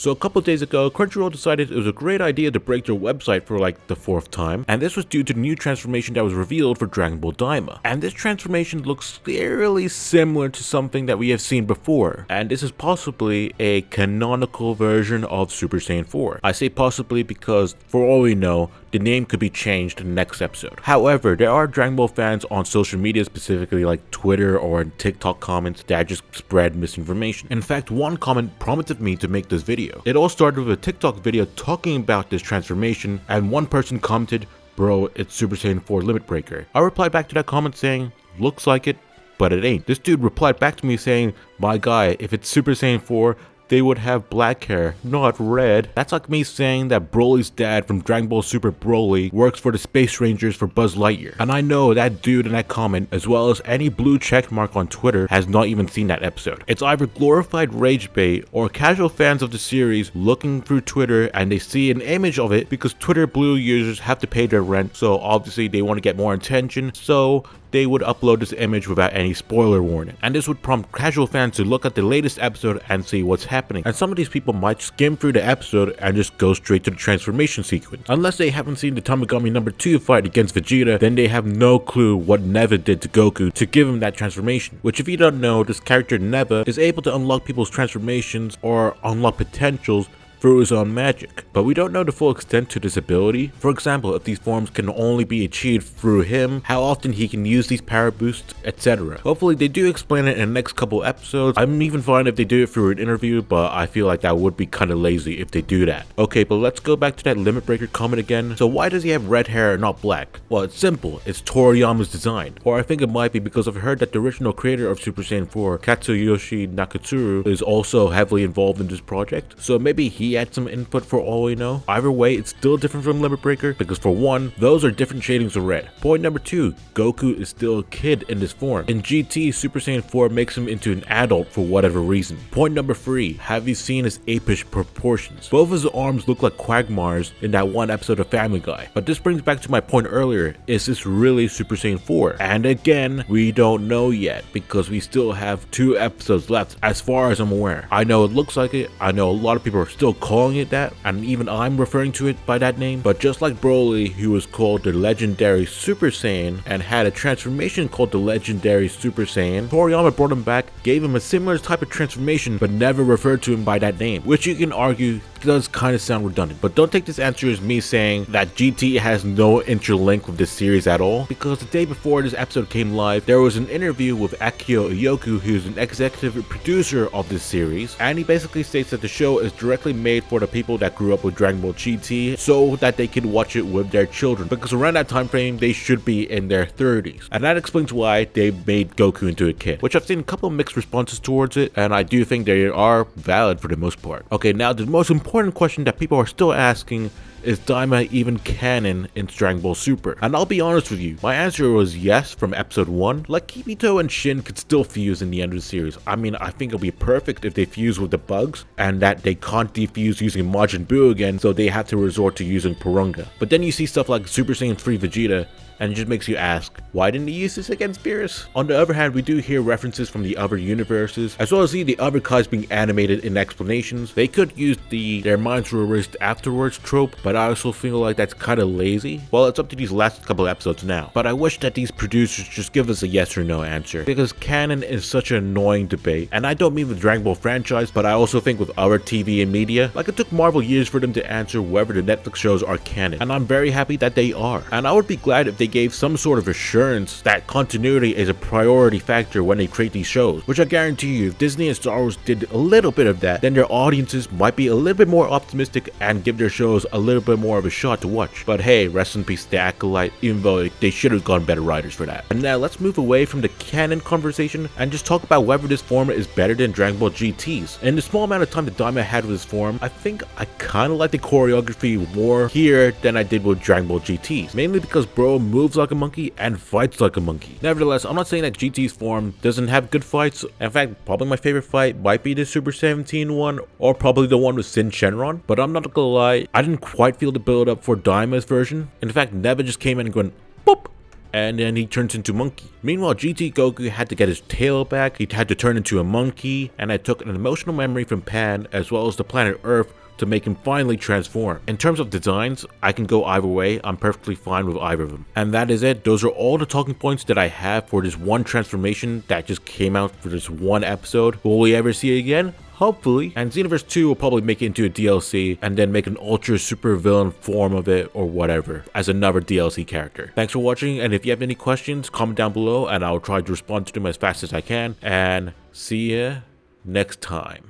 So a couple days ago, Crunchyroll decided it was a great idea to break their website for like the 4th time, and this was due to the new transformation that was revealed for Dragon Ball DAIMA. And this transformation looks eerily similar to something that we have seen before, and this is possibly a canonical version of Super Saiyan 4. I say possibly because, for all we know, the name could be changed in the next episode. However, there are Dragon Ball fans on social media, specifically like Twitter or TikTok comments, that just spread misinformation. In fact, one comment prompted me to make this video. It all started with a TikTok video talking about this transformation, and one person commented, "Bro, it's Super Saiyan 4 Limit Breaker." I replied back to that comment saying, "Looks like it, but it ain't." This dude replied back to me saying, "My guy, if it's Super Saiyan 4, they would have black hair, not red." That's like me saying that Broly's dad from Dragon Ball Super Broly works for the Space Rangers for Buzz Lightyear. And I know that dude in that comment, as well as any blue checkmark on Twitter, has not even seen that episode. It's either glorified rage bait or casual fans of the series looking through Twitter and they see an image of it because Twitter Blue users have to pay their rent, so obviously they want to get more attention, so they would upload this image without any spoiler warning. And this would prompt casual fans to look at the latest episode and see what's happening. And some of these people might skim through the episode and just go straight to the transformation sequence. Unless they haven't seen the Tamagami number 2 fight against Vegeta, then they have no clue what Neva did to Goku to give him that transformation. Which, if you don't know, this character Neva is able to unlock people's transformations or unlock potentials through his own magic, but we don't know the full extent to this ability. For example, if these forms can only be achieved through him, how often he can use these power boosts, etc. Hopefully they do explain it in the next couple episodes. I'm even fine if they do it through an interview, but I feel like that would be kind of lazy if they do that. Okay, but let's go back to that Limit Breaker comment again. So why does he have red hair and not black? Well, it's simple. It's Toriyama's design. Or I think it might be because I've heard that the original creator of Super Saiyan 4, Katsuyoshi Nakatsuru, is also heavily involved in this project. So maybe he had some input for all we know. Either way, it's still different from Limit Breaker because, for one, those are different shadings of red. Point number 2, Goku is still a kid in this form. In GT, Super Saiyan 4 makes him into an adult for whatever reason. Point number 3, have you seen his apish proportions? Both of his arms look like Quagmires in that one episode of Family Guy. But this brings back to my point earlier, is this really Super Saiyan 4? And again, we don't know yet because we still have 2 episodes left as far as I'm aware. I know it looks like it, I know a lot of people are still calling it that, and even I'm referring to it by that name. But just like Broly, who was called the legendary Super Saiyan and had a transformation called the legendary Super Saiyan, Toriyama brought him back, gave him a similar type of transformation, but never referred to him by that name, which you can argue does kind of sound redundant. But don't take this answer as me saying that GT has no interlink with this series at all, because the day before this episode came live, there was an interview with Akio Iyoku, who's an executive producer of this series, and he basically states that the show is directly made for the people that grew up with Dragon Ball GT so that they could watch it with their children, because around that time frame they should be in their 30s, and that explains why they made Goku into a kid, which I've seen a couple of mixed responses towards it, and I do think they are valid for the most part. Okay, now the most important question that people are still asking is DAIMA even canon in Dragon Ball Super? And I'll be honest with you, my answer was yes from episode 1. Like, Kibito and Shin could still fuse in the end of the series. I mean, I think it'll be perfect if they fuse with the bugs, and that they can't defuse using Majin Buu again, so they have to resort to using Porunga. But then you see stuff like Super Saiyan 3 Vegeta, and it just makes you ask, why didn't he use this against Beerus? On the other hand, we do hear references from the other universes, as well as see the other Kais being animated in explanations. They could use the "their minds were erased afterwards" trope, but I also feel like that's kind of lazy. Well, it's up to these last couple episodes now, but I wish that these producers just give us a yes or no answer, because canon is such an annoying debate, and I don't mean the Dragon Ball franchise, but I also think with other TV and media. Like, it took Marvel years for them to answer whether the Netflix shows are canon, and I'm very happy that they are. And I would be glad if they gave some sort of assurance that continuity is a priority factor when they create these shows, which I guarantee you, if Disney and Star Wars did a little bit of that, then their audiences might be a little bit more optimistic and give their shows a little bit more of a shot to watch. But hey, rest in peace the Acolyte, even though they should have gone better writers for that. And now let's move away from the canon conversation and just talk about whether this form is better than Dragon Ball GT's. In the small amount of time that DAIMA had with this form, I think I kind of like the choreography more here than I did with Dragon Ball GT's, mainly because bro moves like a monkey and fights like a monkey. Nevertheless, I'm not saying that GT's form doesn't have good fights. In fact, probably my favorite fight might be the Super 17 one, or probably the one with Sin Shenron, but I'm not gonna lie, I didn't quite feel the build up for DAIMA's version. In fact, Neva just came in and going, boop, and then he turns into monkey. Meanwhile, GT Goku had to get his tail back, he had to turn into a monkey, and I took an emotional memory from Pan as well as the planet Earth to make him finally transform. In terms of designs, I can go either way. I'm perfectly fine with either of them. And that is it. Those are all the talking points that I have for this one transformation that just came out for this one episode. Will we ever see it again? Hopefully. And Xenoverse 2 will probably make it into a DLC and then make an ultra super villain form of it or whatever as another DLC character. Thanks for watching, and if you have any questions, comment down below and I'll try to respond to them as fast as I can. And see ya next time.